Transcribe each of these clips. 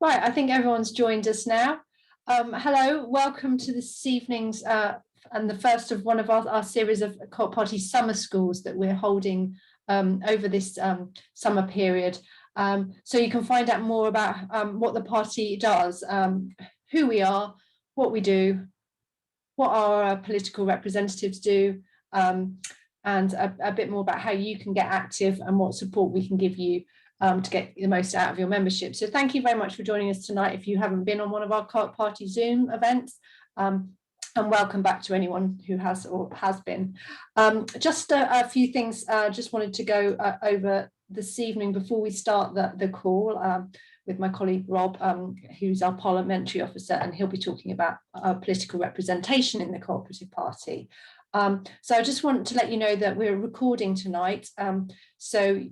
Right, I think everyone's joined us now. Hello, welcome to this evening's and the first of one of our series of Co-op Party summer schools that we're holding over this summer period. So you can find out more about what the party does, who we are, what we do, what our political representatives do, and a bit more about how you can get active and what support we can give you to get the most out of your membership. So thank you very much for joining us tonight if you haven't been on one of our Co-op Party Zoom events. And welcome back to anyone who has or has been. Just a few things just wanted to go over this evening before we start the call with my colleague Rob, who's our parliamentary officer, and he'll be talking about political representation in the Cooperative Party. So I just want to let you know that we're recording tonight. So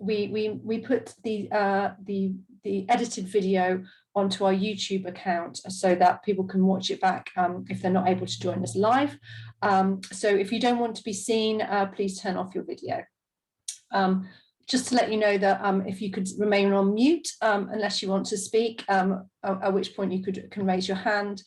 we put the edited video onto our YouTube account so that people can watch it back if they're not able to join us live. So if you don't want to be seen, please turn off your video. Just to let you know that if you could remain on mute unless you want to speak, at which point you can raise your hand.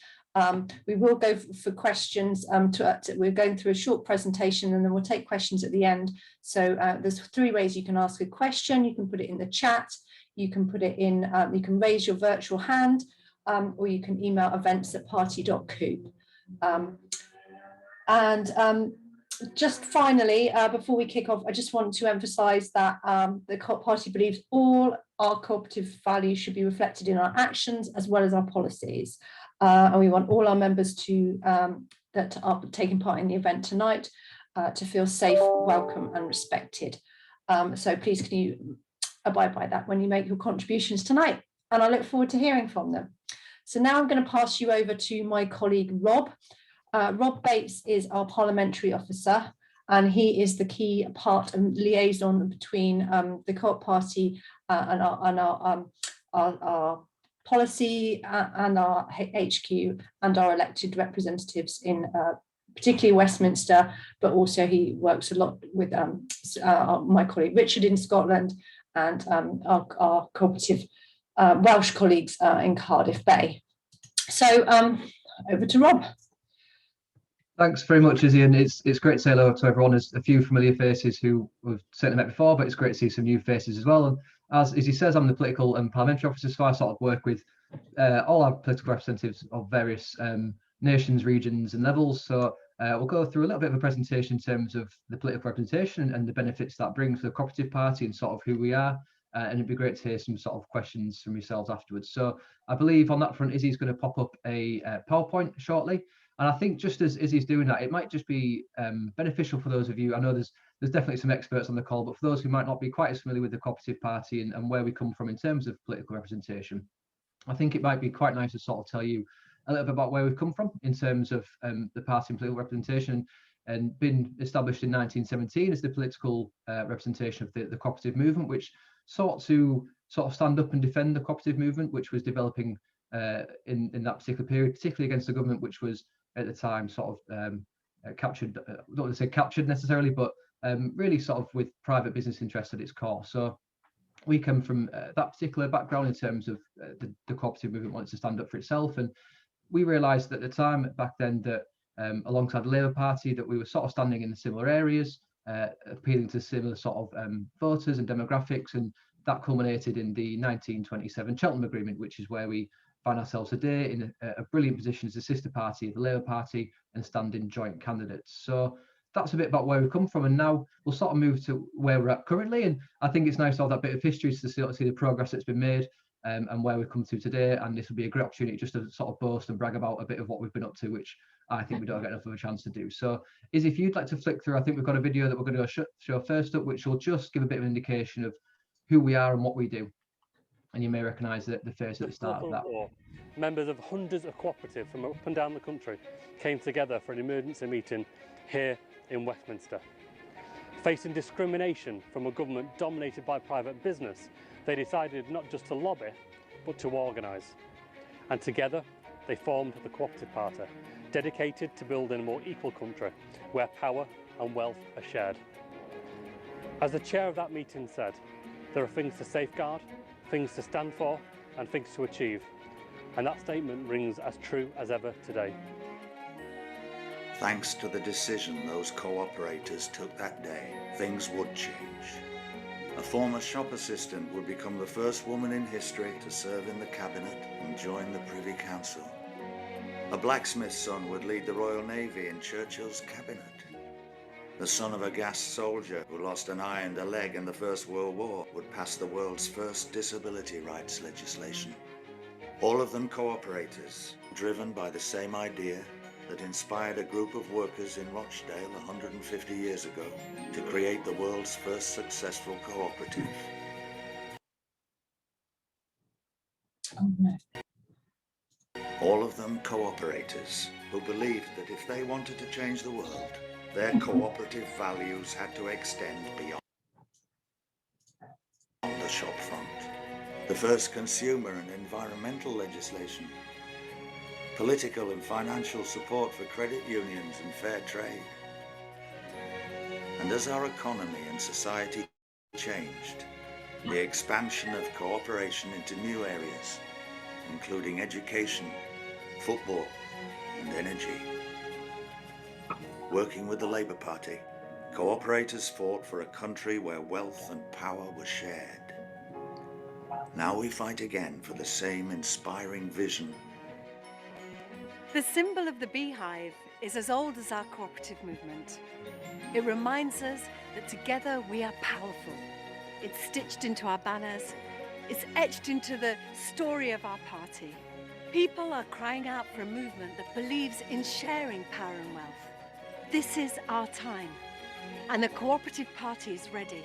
We will go for questions. We're going through a short presentation and then we'll take questions at the end. So there's three ways you can ask a question. You can put it in the chat, you can put it in, you can raise your virtual hand, or you can email events@party.coop. Just finally, before we kick off, I just want to emphasise that the Co-op Party believes all our cooperative values should be reflected in our actions as well as our policies. And we want all our members that are taking part in the event tonight to feel safe, welcome and respected. So please can you abide by that when you make your contributions tonight, and I look forward to hearing from them. So now I'm going to pass you over to my colleague Rob. Rob Bates is our parliamentary officer, and he is the key part and liaison between the Co-op Party and our policy and our HQ and our elected representatives in particularly Westminster, but also he works a lot with my colleague Richard in Scotland and our cooperative Welsh colleagues in Cardiff Bay. So over to Rob. Thanks very much, Izzy, and it's great to say hello to everyone. There's a few familiar faces who we've certainly met before, but it's great to see some new faces as well. And as Izzy says, I'm the political and parliamentary officer, so I sort of work with all our political representatives of various nations, regions and levels. So we'll go through a little bit of a presentation in terms of the political representation and the benefits that brings for the Cooperative Party and sort of who we are. And it'd be great to hear some sort of questions from yourselves afterwards. So I believe on that front, Izzy's going to pop up a PowerPoint shortly. And I think just as Izzy's doing that, it might just be beneficial for those of you. I know there's definitely some experts on the call, but for those who might not be quite as familiar with the Cooperative Party and where we come from in terms of political representation, I think it might be quite nice to sort of tell you a little bit about where we've come from in terms of the party and political representation, and been established in 1917 as the political representation of the cooperative movement, which sought to sort of stand up and defend the cooperative movement, which was developing in that particular period, particularly against the government, which was at the time sort of captured, I don't want to say captured necessarily, but really sort of with private business interests at its core. So we come from that particular background in terms of the cooperative movement wanted to stand up for itself, and we realised at the time back then that alongside the Labour Party that we were sort of standing in similar areas, appealing to similar sort of voters and demographics, and that culminated in the 1927 Cheltenham Agreement, which is where we find ourselves today in a brilliant position as a sister party of the Labour Party and standing joint candidates. So that's a bit about where we've come from, and now we'll sort of move to where we're at currently. And I think it's nice to have that bit of history to see the progress that's been made and where we've come to today. And this will be a great opportunity just to sort of boast and brag about a bit of what we've been up to, which I think we don't get enough of a chance to do. So Izzy, if you'd like to flick through, I think we've got a video that we're going to show first up, which will just give a bit of an indication of who we are and what we do. And you may recognise the face at the start of that. Members of hundreds of cooperatives from up and down the country came together for an emergency meeting here in Westminster. Facing discrimination from a government dominated by private business, they decided not just to lobby, but to organise. And together, they formed the Cooperative Party, dedicated to building a more equal country where power and wealth are shared. As the chair of that meeting said, there are things to safeguard, things to stand for, and things to achieve. And that statement rings as true as ever today. Thanks to the decision those co-operators took that day, things would change. A former shop assistant would become the first woman in history to serve in the cabinet and join the Privy Council. A blacksmith's son would lead the Royal Navy in Churchill's cabinet. The son of a gassed soldier who lost an eye and a leg in the First World War would pass the world's first disability rights legislation. All of them co-operators, driven by the same idea that inspired a group of workers in Rochdale 150 years ago to create the world's first successful cooperative. Oh, no. All of them co-operators who believed that if they wanted to change the world, their cooperative values had to extend beyond the shop front. The first consumer and environmental legislation, political and financial support for credit unions and fair trade. And as our economy and society changed, the expansion of cooperation into new areas, including education, football, and energy. Working with the Labour Party, cooperators fought for a country where wealth and power were shared. Now we fight again for the same inspiring vision. The symbol of the beehive is as old as our cooperative movement. It reminds us that together we are powerful. It's stitched into our banners. It's etched into the story of our party. People are crying out for a movement that believes in sharing power and wealth. This is our time, and the Cooperative Party is ready,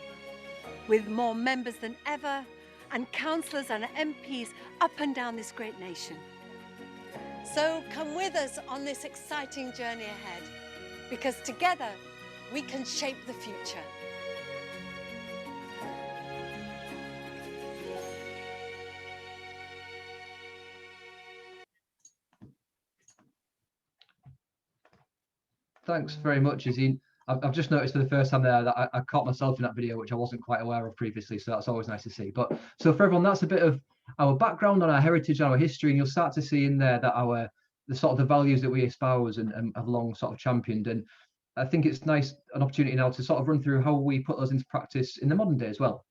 with more members than ever, and councillors and MPs up and down this great nation. So come with us on this exciting journey ahead, because together we can shape the future. Thanks very much, Izzy. I've just noticed for the first time there that I caught myself in that video, which I wasn't quite aware of previously, so that's always nice to see. But so for everyone, that's a bit of our background on our heritage and our history, and you'll start to see in there that the sort of the values that we espouse and have long sort of championed. And I think it's nice, an opportunity now to sort of run through how we put those into practice in the modern day as well.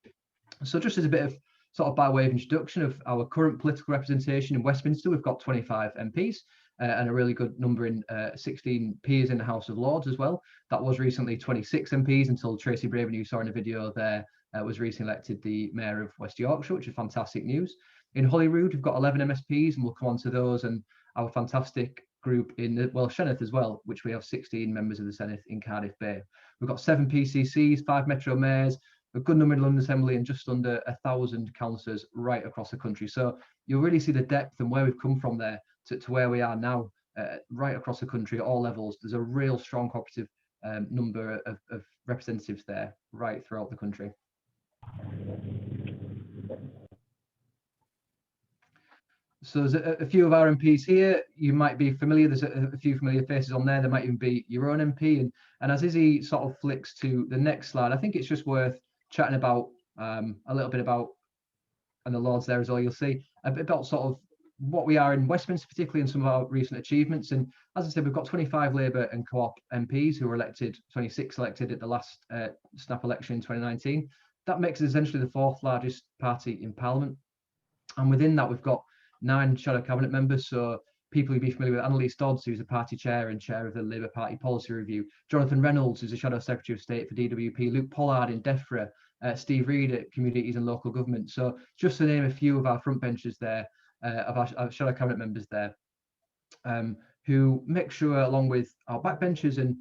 So just as a bit of sort of by way of introduction of our current political representation in Westminster, we've got 25 MPs. And a really good number in 16 peers in the House of Lords as well. That was recently 26 MPs until Tracy Braven, you saw in a video there, was recently elected the Mayor of West Yorkshire, which is fantastic news. In Holyrood, we've got 11 MSPs, and we'll come on to those, and our fantastic group in the Welsh Senedd as well, which we have 16 members of the Senedd in Cardiff Bay. We've got 7 PCCs, 5 Metro Mayors, a good number in London Assembly, and just under 1,000 councillors right across the country. So you'll really see the depth and where we've come from there to where we are now, right across the country at all levels. There's a real strong cooperative number of representatives there right throughout the country. So there's a few of our MPs here. You might be familiar. There's a few familiar faces on there. There might even be your own MP. And as Izzy sort of flicks to the next slide, I think it's just worth chatting about a little bit about, and the Lords there as well, you'll see a bit about sort of what we are in Westminster, particularly in some of our recent achievements. And as I said, we've got 25 Labour and Co-op MPs who were elected, 26 elected at the last snap election in 2019. That makes us essentially the 4th largest party in Parliament. And within that, we've got 9 shadow cabinet members. So people you'll be familiar with: Annalise Dodds, who's the party chair and chair of the Labour Party Policy Review; Jonathan Reynolds, who's the Shadow Secretary of State for DWP; Luke Pollard in DEFRA; Steve Reid at Communities and Local Government. So just to name a few of our front benches there, of our shadow cabinet members there, who make sure, along with our backbenchers and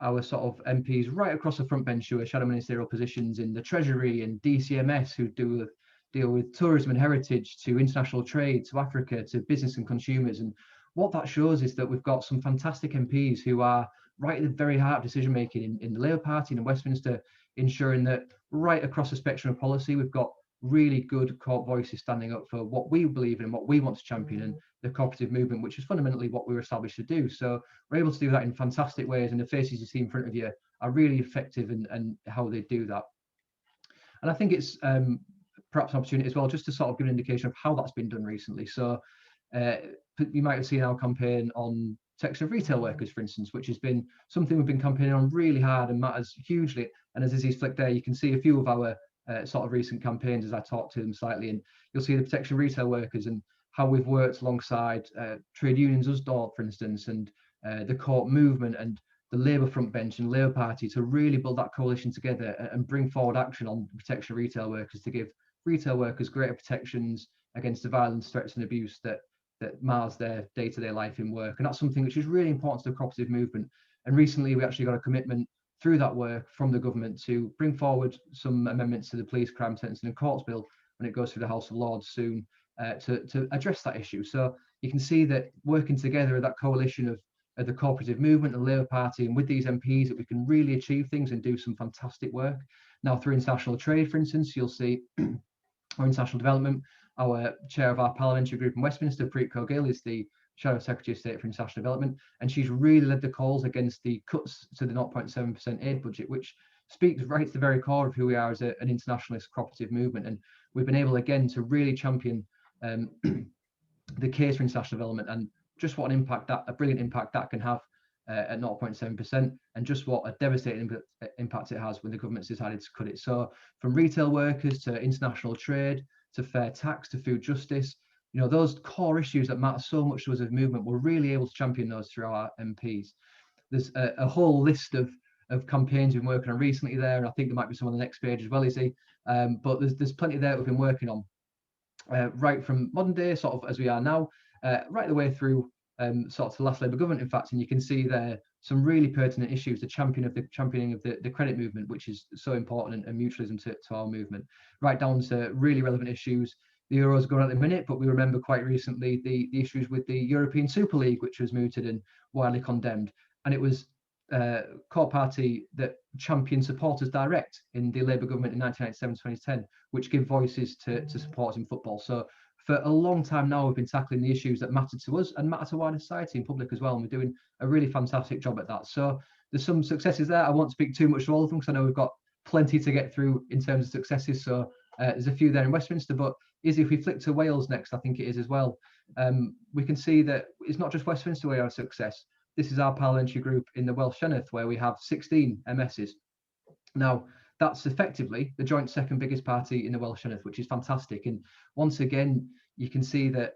our sort of MPs right across the front bench who are shadow ministerial positions in the Treasury and DCMS, who deal with tourism and heritage, to international trade, to Africa, to business and consumers. And what that shows is that we've got some fantastic MPs who are right at the very heart of decision making in the Labour Party and in Westminster, ensuring that right across the spectrum of policy, we've got really good co-op voices standing up for what we believe in and what we want to champion, and the cooperative movement, which is fundamentally what we were established to do. So we're able to do that in fantastic ways, and the faces you see in front of you are really effective and how they do that. And I think it's perhaps an opportunity as well just to sort of give an indication of how that's been done recently. So you might have seen our campaign on protection of retail workers, for instance, which has been something we've been campaigning on really hard and matters hugely. And as Izzy's flicked there, you can see a few of our sort of recent campaigns as I talk to them slightly, and you'll see the protection of retail workers and how we've worked alongside trade unions, USDOT, for instance, and the co-op movement and the Labour front bench and Labour Party to really build that coalition together and bring forward action on the protection of retail workers to give retail workers greater protections against the violence, threats and abuse that mars their day-to-day life in work. And that's something which is really important to the cooperative movement. And recently we actually got a commitment through that work from the government to bring forward some amendments to the Police Crime Sentencing and Courts Bill when it goes through the House of Lords soon to address that issue. So you can see that working together, that coalition of the cooperative movement, the Labour Party, and with these MPs, that we can really achieve things and do some fantastic work. Now through international trade, for instance, you'll see or international development, our chair of our parliamentary group in Westminster, Preet Cogill, is the Shadow Secretary of State for International Development, and she's really led the calls against the cuts to the 0.7% aid budget, which speaks right to the very core of who we are as an internationalist cooperative movement. And we've been able again to really champion the case for international development and just what an impact a brilliant impact that can have at 0.7%, and just what a devastating impact it has when the government's decided to cut it. So from retail workers to international trade to fair tax to food justice, you know, those core issues that matter so much to us as a movement, we're really able to champion those through our MPs. There's a whole list of campaigns we've been working on recently there, and I think there might be some on the next page as well, Izzy. But there's plenty there that we've been working on, right from modern day, sort of as we are now, right the way through sort of the last Labour government, in fact. And you can see there some really pertinent issues, the championing of the credit movement, which is so important, and mutualism to our movement, right down to really relevant issues. The Euro's going at the minute, but we remember quite recently the issues with the European Super League, which was mooted and widely condemned. And it was core party that championed supporters direct in the Labour government in 1997-2010, which give voices to supporters in football. So for a long time now, we've been tackling the issues that matter to us and matter to wider society and public as well. And we're doing a really fantastic job at that. So there's some successes there. I won't speak too much to all of them because I know we've got plenty to get through in terms of successes. So there's a few there in Westminster, but if we flick to Wales next, I think it is as well. We can see that it's not just Westminster where we have success. This is our parliamentary group in the Welsh Senedd, where we have 16 MSs. Now, that's effectively the joint second biggest party in the Welsh Senedd, which is fantastic. And once again, you can see that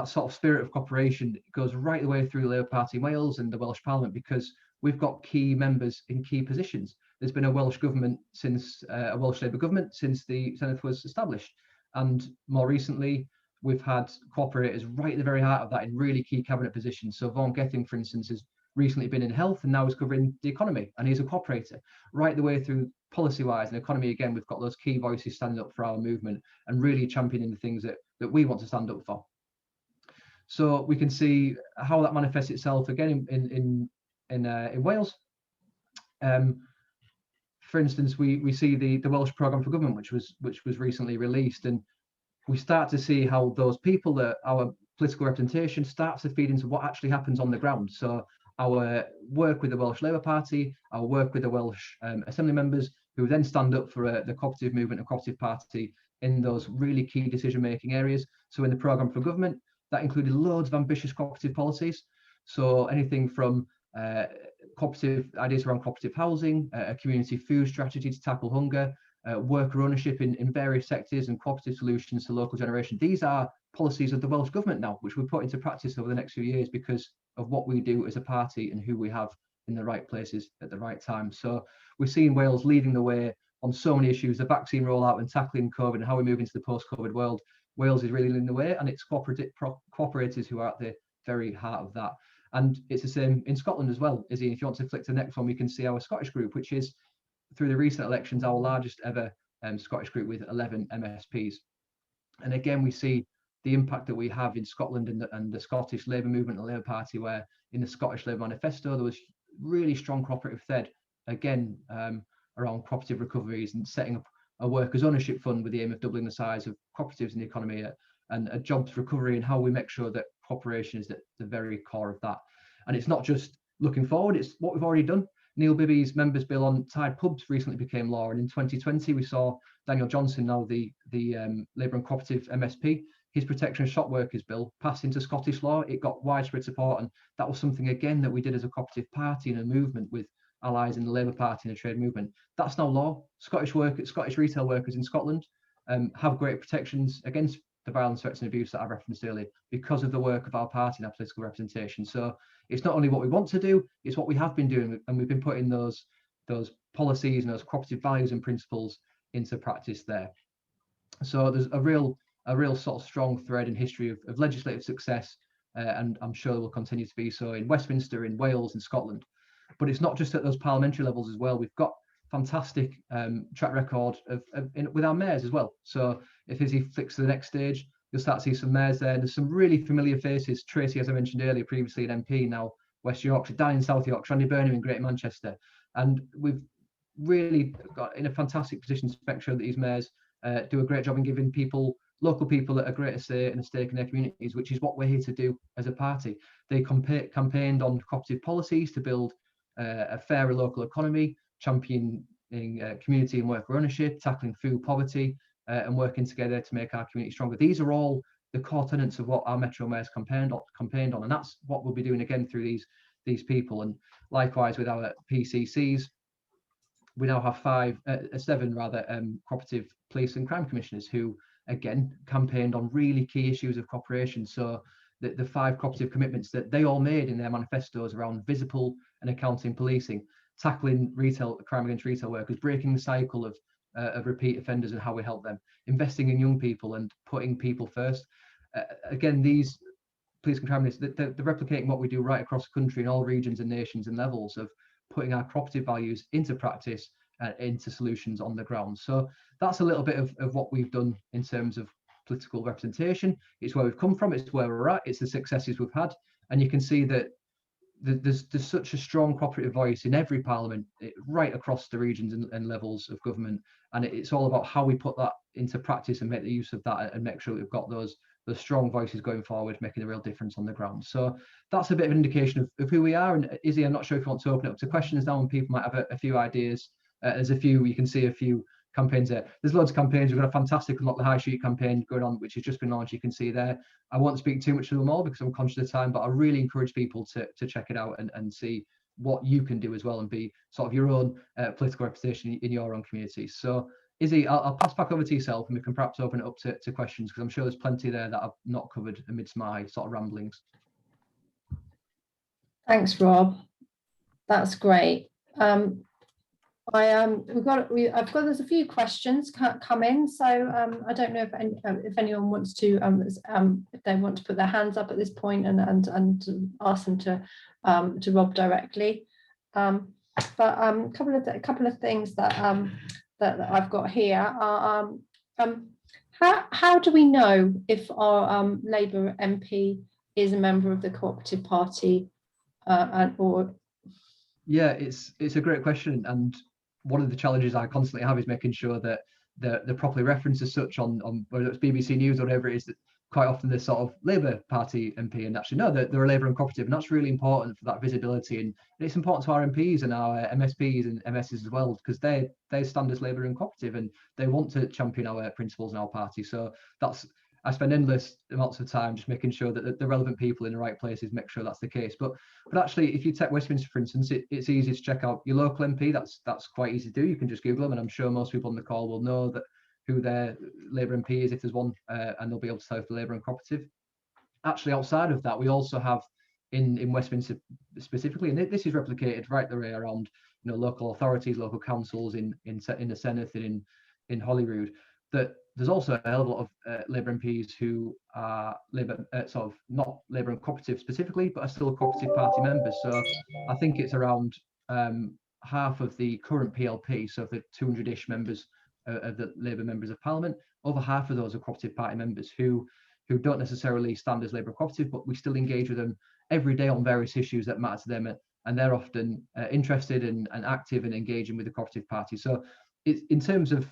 sort of spirit of cooperation goes right the way through the Labour Party in Wales and the Welsh Parliament, because we've got key members in key positions. There's been a Welsh government since a Welsh Labour government since the Senedd was established, and more recently we've had cooperators right at the very heart of that in really key cabinet positions. So Vaughan Gething, for instance, has recently been in health and now is covering the economy, and he's a cooperator right the way through policy-wise and economy. Again, we've got those key voices standing up for our movement and really championing the things that we want to stand up for. So we can see how that manifests itself again in Wales. For instance, we see the Welsh Programme for Government, which was recently released, and we start to see how those people, that our political representation, starts to feed into what actually happens on the ground. So our work with the Welsh Labour Party, our work with the Welsh Assembly members, who then stand up for the cooperative movement and cooperative party in those really key decision-making areas. So in the Programme for Government, that included loads of ambitious cooperative policies. So anything from cooperative ideas around cooperative housing, a community food strategy to tackle hunger, worker ownership in various sectors, and cooperative solutions to local generation. These are policies of the Welsh Government now, which we put into practice over the next few years because of what we do as a party and who we have in the right places at the right time. So we're seeing Wales leading the way on so many issues, the vaccine rollout and tackling COVID and how we move into the post-COVID world. Wales is really leading the way, and it's cooperators who are at the very heart of that. And it's the same in Scotland as well. Izzy, if you want to flick to the next one, we can see our Scottish group, which is, through the recent elections, our largest ever Scottish group with 11 MSPs. And again, we see the impact that we have in Scotland and the Scottish Labour movement and the Labour Party, where in the Scottish Labour Manifesto, there was really strong cooperative thread, again, around cooperative recoveries and setting up a workers' ownership fund with the aim of doubling the size of cooperatives in the economy, and a jobs recovery, and how we make sure that cooperation is at the very core of that. And it's not just looking forward, it's what we've already done. Neil Bibby's members bill on tied pubs recently became law, and in 2020 we saw Daniel Johnson, now the Labour and Cooperative MSP, his protection of shop workers bill passed into Scottish law. It got widespread support, and that was something again that we did as a cooperative party and a movement with allies in the Labour Party and the trade movement. That's now law. Scottish retail workers in Scotland have great protections against the violence, threats and abuse that I referenced earlier because of the work of our party and our political representation. So it's not only what we want to do, it's what we have been doing, and we've been putting those policies and those cooperative values and principles into practice there. So there's a real sort of strong thread in history of legislative success, and I'm sure there will continue to be so in Westminster, in Wales, in Scotland. But it's not just at those parliamentary levels as well. We've got fantastic track record with our mayors as well. So if Izzy flicks to the next stage, you'll start to see some mayors there. There's some really familiar faces. Tracy, as I mentioned earlier, previously an MP, now West Yorkshire, Dan in South Yorkshire, Andy Burnham in Greater Manchester. And we've really got in a fantastic position to make sure that these mayors do a great job in giving local people a greater say and a stake in their communities, which is what we're here to do as a party. They campaigned on cooperative policies to build a fairer local economy, championing community and worker ownership, tackling food poverty, and working together to make our community stronger. These are all the core tenets of what our Metro Mayors campaigned on, and that's what we'll be doing again through these people. And likewise with our PCCs, we now have seven cooperative police and crime commissioners who again campaigned on really key issues of cooperation. So the 5 cooperative commitments that they all made in their manifestos around visible and accounting policing, tackling crime against retail workers, breaking the cycle of repeat offenders and how we help them, investing in young people and putting people first. Again, these police and crime ministers, they're replicating what we do right across the country in all regions and nations and levels of putting our cooperative values into practice and into solutions on the ground. So that's a little bit of what we've done in terms of political representation. It's where we've come from, it's where we're at, it's the successes we've had, and you can see that there's such a strong cooperative voice in every parliament, right across the regions and levels of government, and it's all about how we put that into practice and make the use of that and make sure that we've got those strong voices going forward, making a real difference on the ground. So that's a bit of an indication of who we are. And Izzy, I'm not sure if you want to open it up to questions now, and people might have a few ideas. You can see a few campaigns there. There's loads of campaigns. We've got a fantastic Unlock the High Street campaign going on, which has just been launched. You can see there. I won't speak too much to them all because I'm conscious of time, but I really encourage people to check it out and see what you can do as well and be sort of your own political representation in your own communities. So Izzy, I'll pass back over to yourself and we can perhaps open it up to questions, because I'm sure there's plenty there that I've not covered amidst my sort of ramblings. Thanks, Rob. That's great. There's a few questions come in, so I don't know if anyone wants to if they want to put their hands up at this point and ask them to Rob directly. But a couple of things that I've got here are how do we know if our Labour MP is a member of the Cooperative Party or? Yeah, it's a great question, and one of the challenges I constantly have is making sure that they're properly referenced as such on whether it's BBC News or whatever it is. That quite often they're sort of Labour Party MP, and actually no, they're a Labour and Cooperative, and that's really important for that visibility. And it's important to our MPs and our MSPs and MSs as well, because they stand as Labour and Cooperative and they want to champion our principles in our party. So I spend endless amounts of time just making sure that the relevant people in the right places make sure that's the case. But actually, if you take Westminster, for instance, it's easy to check out your local MP. That's quite easy to do. You can just Google them, and I'm sure most people on the call will know who their Labour MP is if there's one, and they'll be able to tell if the Labour and Cooperative. Actually, outside of that, we also have in Westminster specifically, and this is replicated right the way around, local authorities, local councils in the Senate and in Holyrood, that there's also a hell of a lot of Labour MPs who are Labour, sort of not Labour and Cooperative specifically, but are still Cooperative Party members. So I think it's around half of the current PLP, so the 200-ish members of the Labour members of Parliament, over half of those are Cooperative Party members who don't necessarily stand as Labour Cooperative, but we still engage with them every day on various issues that matter to them, and they're often interested and active and engaging with the Cooperative Party. So it's, in terms of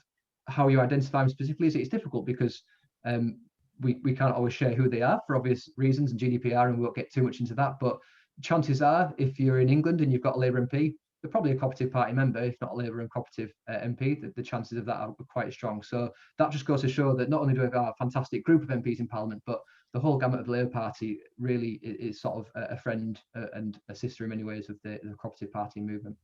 how you identify them specifically, it's difficult because we can't always share who they are for obvious reasons and GDPR, and we won't get too much into that. But chances are, if you're in England and you've got a Labour MP, they're probably a Cooperative Party member, if not a Labour and Cooperative MP. The chances of that are quite strong. So that just goes to show that not only do we have a fantastic group of MPs in Parliament, but the whole gamut of the Labour Party really is sort of a friend and a sister in many ways of the Cooperative Party movement.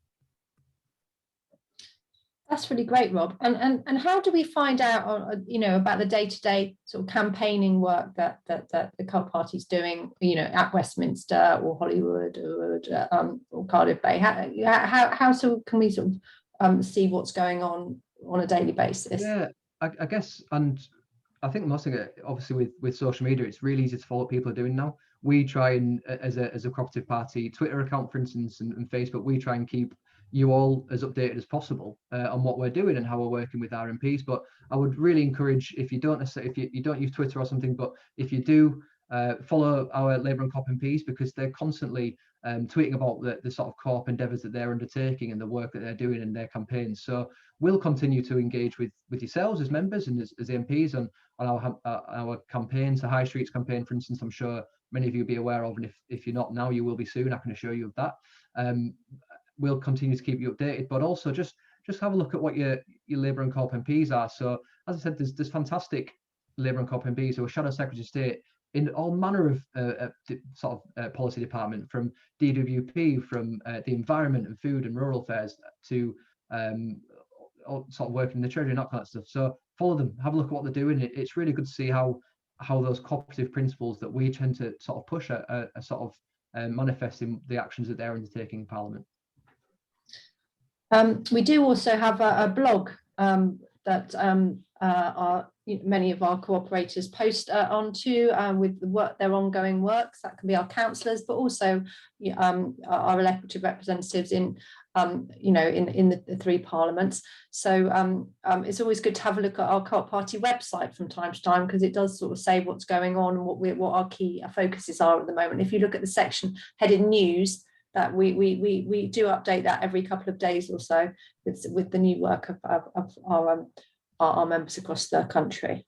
That's really great, Rob. And how do we find out, about the day-to-day sort of campaigning work that the Co-op Party's doing, at Westminster or Holyrood or Cardiff Bay? How so can we sort of see what's going on a daily basis? Yeah, I guess, and I think most of it, obviously with social media, it's really easy to follow what people are doing now. We try and, as a Cooperative Party Twitter account, for instance, and Facebook, we try and keep you all as updated as possible on what we're doing and how we're working with our MPs. But I would really encourage, if you don't use Twitter or something, but if you do, follow our Labour and COP MPs, because they're constantly tweeting about the sort of co-op endeavours that they're undertaking and the work that they're doing in their campaigns. So we'll continue to engage with yourselves as members and as MPs on our campaigns. The High Streets campaign, for instance, I'm sure many of you will be aware of, and if you're not now, you will be soon. I can assure you of that. We'll continue to keep you updated, but also just have a look at what your Labour and Co-op MPs are. So as I said, there's fantastic Labour and Co-op MPs who are Shadow Secretary of State in all manner of policy department, from DWP, from the environment and food and rural affairs, to sort of working in the Treasury and that kind of stuff. So follow them, have a look at what they're doing. It's really good to see how those cooperative principles that we tend to sort of push are sort of manifesting the actions that they're undertaking in Parliament. We do also have a blog that many of our cooperators post onto with their ongoing works. That can be our councillors, but also our elected representatives in the three parliaments. So it's always good to have a look at our Co-op Party website from time to time, because it does sort of say what's going on and what our key focuses are at the moment. If you look at the section headed news, that we do update that every couple of days or so with the new work of our members across the country.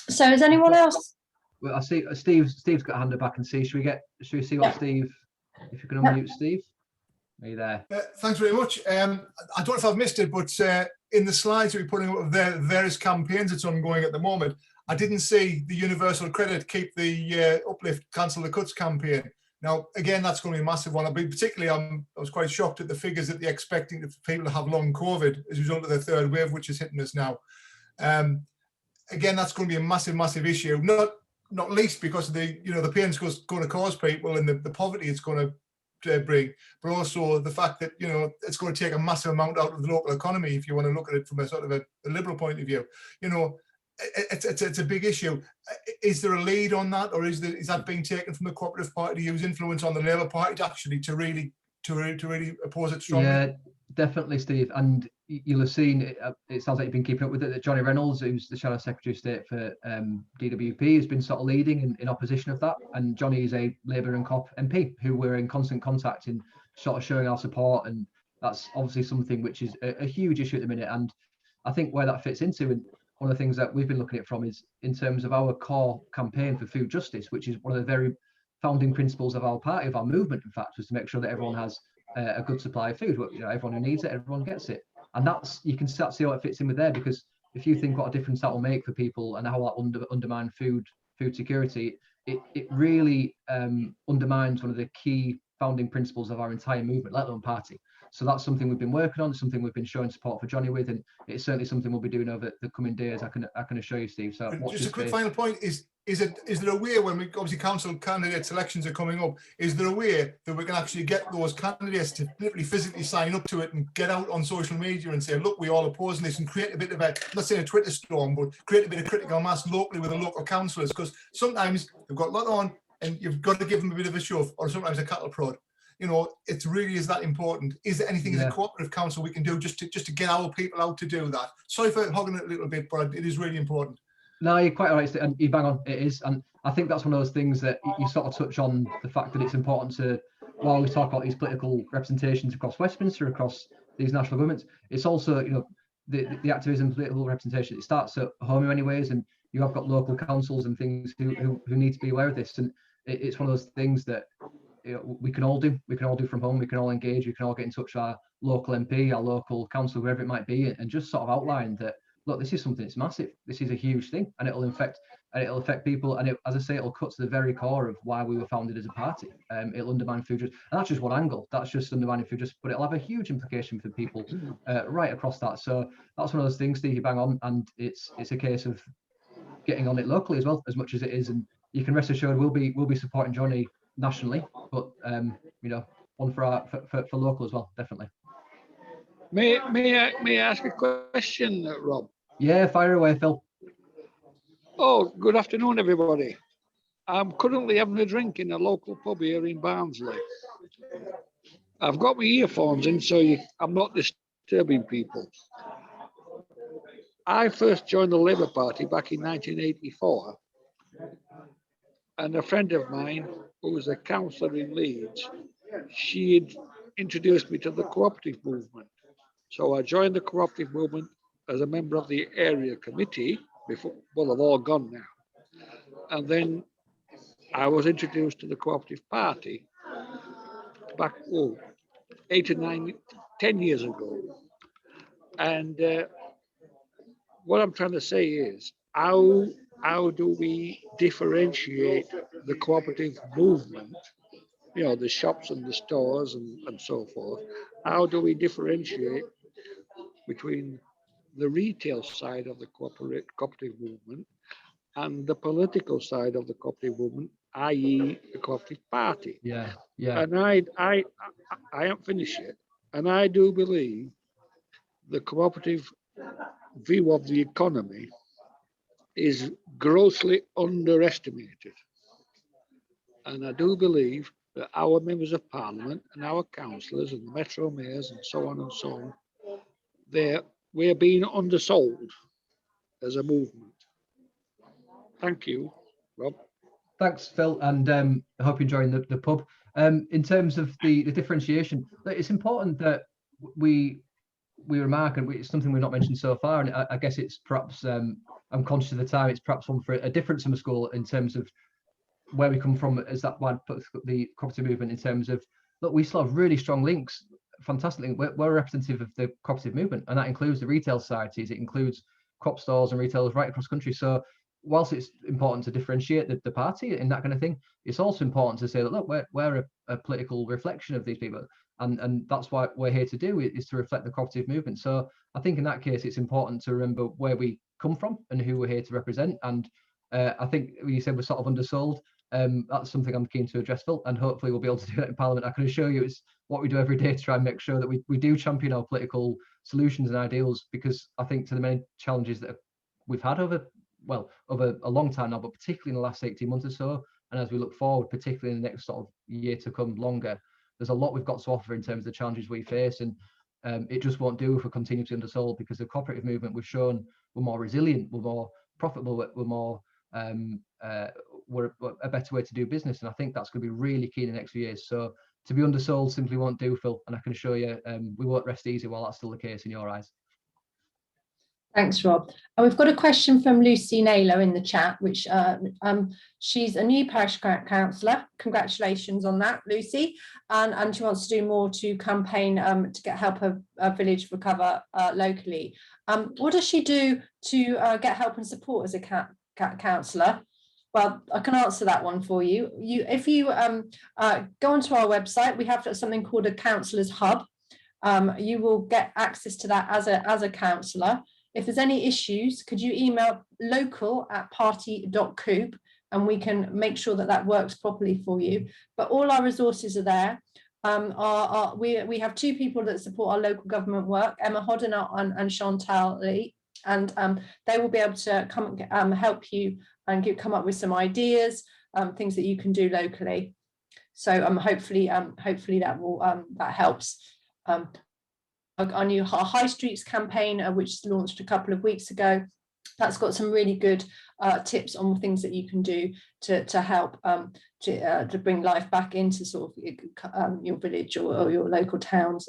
So is anyone else? Well, I see Steve's got a hand up. I can see. Should we see what Steve? If you can unmute Steve. Are you there? Thanks very much. I don't know if I've missed it, but in the slides that we're putting up of the various campaigns that's ongoing at the moment, I didn't see the universal credit, keep the uplift, cancel the cuts campaign. Now, again, that's going to be a massive one. I was quite shocked at the figures that they're expecting people to have long COVID as a result of the third wave, which is hitting us now. Again, that's going to be a massive, massive issue. Not least because of the pain it's going to cause people and the poverty it's going to bring, but also the fact that it's going to take a massive amount out of the local economy. If you want to look at it from a sort of a liberal point of view, it's a big issue. Is there a lead on that, or is that being taken from the Cooperative Party to use influence on the Labour Party to really oppose it strongly? Yeah, definitely, Steve. And you'll have seen, it sounds like you've been keeping up with it, that Johnny Reynolds, who's the Shadow Secretary of State for DWP, has been sort of leading in opposition of that. And Johnny is a Labour and COP MP who we're in constant contact in sort of showing our support. And that's obviously something which is a huge issue at the minute. And I think where that fits into, and one of the things that we've been looking at from, is in terms of our core campaign for food justice, which is one of the very founding principles of our party, of our movement, in fact, was to make sure that everyone has a good supply of food. Everyone who needs it, everyone gets it. And that's, you can start to see how it fits in with there, because if you think what a difference that will make for people and how that undermine food security, it really undermines one of the key founding principles of our entire movement, let alone party. So that's something we've been working on, something we've been showing support for Johnny with, and it's certainly something we'll be doing over the coming days. I can assure you, Steve. So just a quick final point is there a way, when we obviously council candidate selections are coming up, is there a way that we can actually get those candidates to literally physically sign up to it and get out on social media and say, look, we all oppose this, and create a bit of a, not saying a Twitter storm, but create a bit of critical mass locally with the local councillors? Because sometimes they've got a lot on and you've got to give them a bit of a shove, or sometimes a cattle prod. It really is that important. Is there anything as a cooperative council we can do just to get our people out to do that? Sorry for hogging it a little bit, but it is really important. No, you're quite right, and you bang on, it is. And I think that's one of those things that you sort of touch on, the fact that it's important to, while we talk about these political representations across Westminster, across these national governments, it's also, the activism, political representation, it starts at home in many ways, and you have got local councils and things who need to be aware of this. And it's one of those things that we can all do from home. We can all engage. We can all get in touch with our local MP, our local council, wherever it might be, and just sort of outline that, look, this is something that's massive. This is a huge thing, and it'll affect people. And as I say, it'll cut to the very core of why we were founded as a party. It'll undermine food justice, and that's just one angle. That's just undermining food justice, but it'll have a huge implication for people right across that. So that's one of those things, Steve, you bang on, and it's a case of getting on it locally as well, as much as it is. And you can rest assured we'll be supporting Johnny nationally, but one for local as well, definitely. May I ask a question, Rob? Yeah, fire away, Phil. Oh, good afternoon, everybody. I'm currently having a drink in a local pub here in Barnsley. I've got my earphones in, so I'm not disturbing people. I first joined the Labour Party back in 1984, and a friend of mine, who was a councillor in Leeds, she had introduced me to the cooperative movement. So I joined the cooperative movement as a member of the area committee before, well, they've all gone now. And then I was introduced to the cooperative party back 10 years ago. And what I'm trying to say is, how do we differentiate the cooperative movement, the shops and the stores and so forth? How do we differentiate between the retail side of the cooperative movement and the political side of the cooperative movement, i.e. the cooperative party? Yeah. And I haven't finished yet. And I do believe the cooperative view of the economy is grossly underestimated. And I do believe that our members of parliament and our councillors and the metro mayors and so on, we're being undersold as a movement. Thank you, Rob. Thanks, Phil, and I hope you're enjoying the pub. In terms of the differentiation, it's important that we remark, and it's something we've not mentioned so far, and I guess it's perhaps, I'm conscious of the time, it's perhaps one for a different summer school in terms of where we come from as that one, the cooperative movement, in terms of, look, we still have really strong links, fantastic link. We're representative of the cooperative movement, and that includes the retail societies, it includes crop stores and retailers right across the country. So whilst it's important to differentiate the party and that kind of thing, it's also important to say that, look, we're a political reflection of these people, and that's what we're here to do, is to reflect the cooperative movement. So I think in that case, it's important to remember where we come from and who we're here to represent. And I think when you said we're sort of undersold, that's something I'm keen to address, Phil, and hopefully we'll be able to do that in Parliament. I can assure you it's what we do every day to try and make sure that we do champion our political solutions and ideals, because I think to the many challenges that we've had over a long time now, but particularly in the last 18 months or so, and as we look forward, particularly in the next sort of year to come longer, there's a lot we've got to offer in terms of the challenges we face, and it just won't do if we continue to undersold, because the cooperative movement, we've shown we're more resilient, we're more profitable, we're more we're a better way to do business, and I think that's going to be really key in the next few years. So to be undersold simply won't do, Phil, and I can assure you we won't rest easy while that's still the case in your eyes. Thanks, Rob. And we've got a question from Lucy Naylor in the chat, which she's a new parish councillor. Congratulations on that, Lucy. And she wants to do more to campaign to help her village recover locally. What does she do to get help and support as a councillor? Well, I can answer that one for you. If you go onto our website, we have something called a councillors hub. You will get access to that as a councillor. If there's any issues, could you email local@party.coop, and we can make sure that works properly for you. But all our resources are there. We have two people that support our local government work, Emma Hodden and Chantal Lee, and they will be able to come help you and come up with some ideas, things that you can do locally. So hopefully that helps. Our new High Streets campaign, which launched a couple of weeks ago, that's got some really good tips on things that you can do to help to bring life back into sort of your village or your local towns.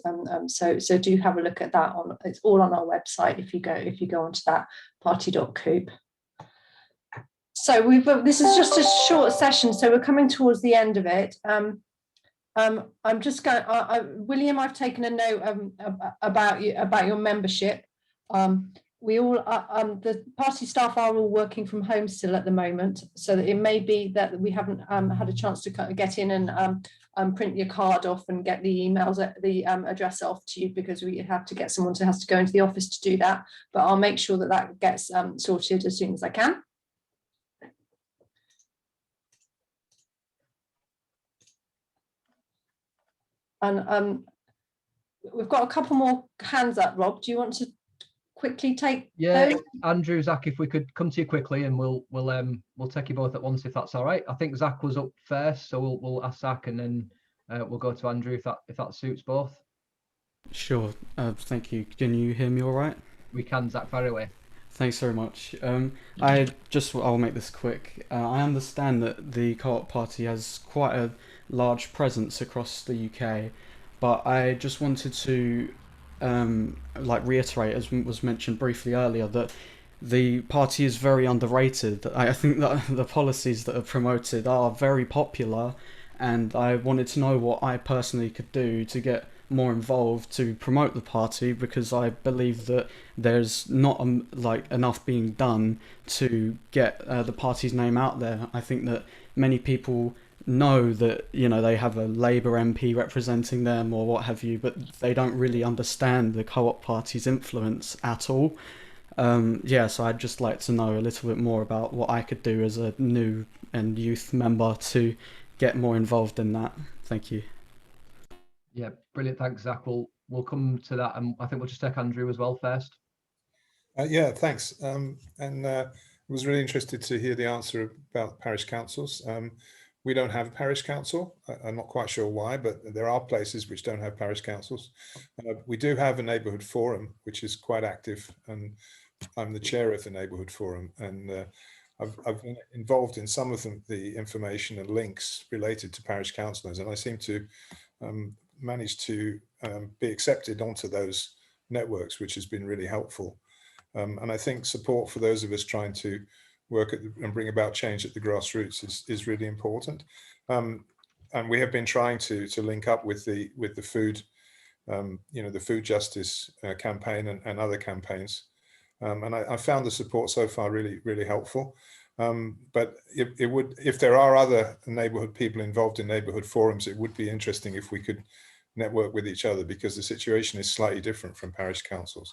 So do have a look at that. It's all on our website if you go onto that party.coop. So this is just a short session, so we're coming towards the end of it. I'm just going, William, I've taken a note about your membership. We all, the party staff are all working from home still at the moment, so that it may be that we haven't had a chance to get in and print your card off and get the emails, the address off to you, because we have to get someone who has to go into the office to do that. But I'll make sure that that gets sorted as soon as I can. And we've got a couple more hands up. Rob, do you want to quickly take those? Andrew, Zach, if we could come to you quickly, and we'll take you both at once, if that's all right. I think Zach was up first, so we'll ask Zach, and then we'll go to Andrew if that suits both. Sure. Thank you. Can you hear me all right? We can, Zach, fire away. Thanks very much. I'll make this quick. I understand that the Co-op Party has quite a large presence across the UK, but I just wanted to reiterate, as was mentioned briefly earlier, that the party is very underrated. I think that the policies that are promoted are very popular, and I wanted to know what I personally could do to get more involved to promote the party, because I believe that there's not enough being done to get the party's name out there. I think that many people know that, you know, they have a Labour MP representing them or what have you, but they don't really understand the Co-op Party's influence at all. So I'd just like to know a little bit more about what I could do as a new and youth member to get more involved in that. Thank you. Yeah, brilliant. Thanks, Zach. We'll come to that, and I think we'll just take Andrew as well first. Yeah, thanks. I was really interested to hear the answer about parish councils. We don't have a parish council. I'm not quite sure why, but there are places which don't have parish councils. We do have a neighbourhood forum, which is quite active, and I'm the chair of the neighbourhood forum, and I've been involved in some of the information and links related to parish councillors, and I seem to manage to be accepted onto those networks, which has been really helpful. And I think support for those of us trying to work and bring about change at the grassroots is really important. And we have been trying to link up with the food, the food justice campaign and other campaigns. And I found the support so far really, really helpful. But it would, if there are other neighbourhood people involved in neighbourhood forums, it would be interesting if we could network with each other, because the situation is slightly different from parish councils.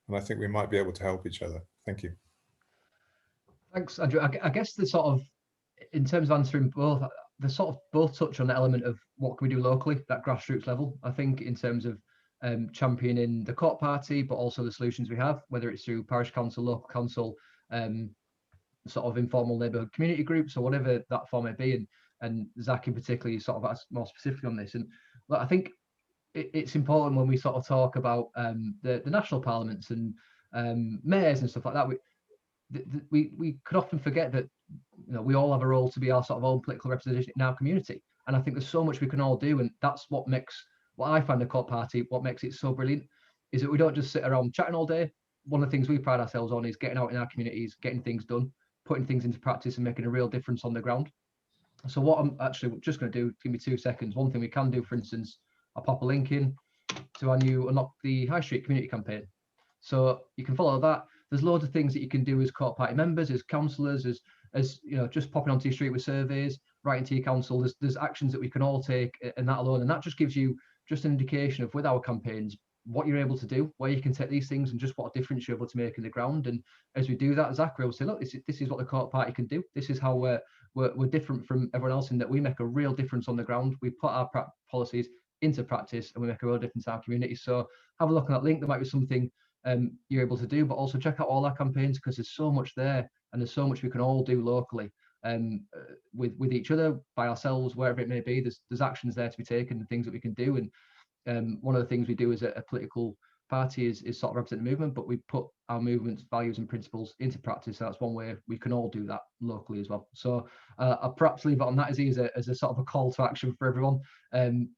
And I think we might be able to help each other. Thank you. Thanks, Andrew. I guess the sort of, in terms of answering both, the sort of both touch on the element of what can we do locally, that grassroots level. I think in terms of championing the Co-op Party, but also the solutions we have, whether it's through parish council, local council, sort of informal neighbourhood community groups, or whatever that form may be. And Zach in particular sort of asked more specifically on this. And look, I think it's important when we sort of talk about the national parliaments and mayors and stuff like that. We could often forget that, you know, we all have a role to be our sort of own political representation in our community. And I think there's so much we can all do, and that's what I find the Co-op Party, what makes it so brilliant, is that we don't just sit around chatting all day. One of the things we pride ourselves on is getting out in our communities, getting things done, putting things into practice and making a real difference on the ground. So what I'm actually just going to do, give me 2 seconds. One thing we can do, for instance, I'll pop a link in to our new Unlock the High Street community campaign. So you can follow that. There's loads of things that you can do as Co-op Party members, as councillors, as you know, just popping onto your street with surveys, writing to your council. There's actions that we can all take, and that alone, and that just gives you just an indication of, with our campaigns, what you're able to do, where you can take these things, and just what a difference you're able to make in the ground. And as we do that, Zach, we'll say, look, this is what the Co-op Party can do. This is how we're different from everyone else, in that we make a real difference on the ground. We put our policies into practice, and we make a real difference in our community. So have a look at that link. There might be something you're able to do, but also check out all our campaigns, because there's so much there, and there's so much we can all do locally, with each other, by ourselves, wherever it may be. There's actions there to be taken, and things that we can do. And one of the things we do as a political party is sort of represent the movement, but we put our movement's values and principles into practice. So that's one way we can all do that locally as well. So I'll perhaps leave it on that as a sort of a call to action for everyone, and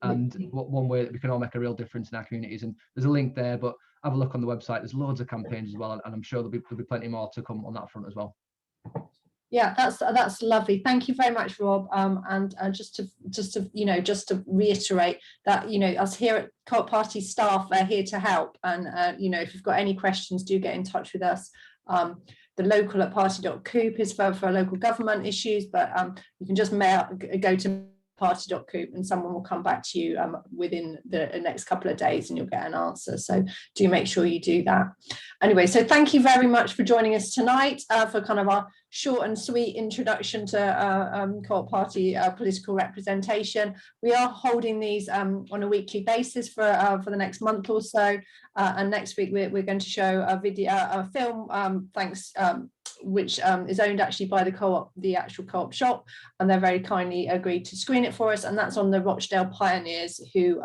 one way that we can all make a real difference in our communities. And there's a link there, but have a look on the website. There's loads of campaigns as well, and I'm sure there'll be plenty more to come on that front as well. Yeah, that's lovely. Thank you very much, Rob. And just to reiterate that, us here at Co-op Party staff are here to help. And if you've got any questions, do get in touch with us. The local at party.coop is for local government issues, but you can just go to party.coop and someone will come back to you within the next couple of days and you'll get an answer. So do make sure you do that. Anyway, so thank you very much for joining us tonight for kind of our short and sweet introduction to Co-op Party political representation. We are holding these on a weekly basis for the next month or so. And next week we're going to show a film, which is owned actually by the co-op, the actual co-op shop, and they're very kindly agreed to screen it for us, and that's on the Rochdale Pioneers, who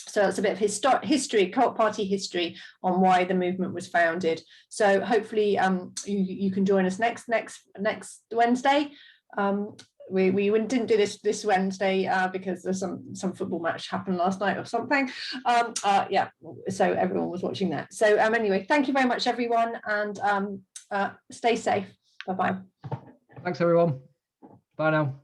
so it's a bit of history, Co-op Party history on why the movement was founded. So hopefully you can join us next Wednesday. We didn't do this Wednesday because there's some football match happened last night or something. Yeah, so everyone was watching that. So anyway, thank you very much, everyone, and stay safe. Bye-bye. Thanks, everyone. Bye now.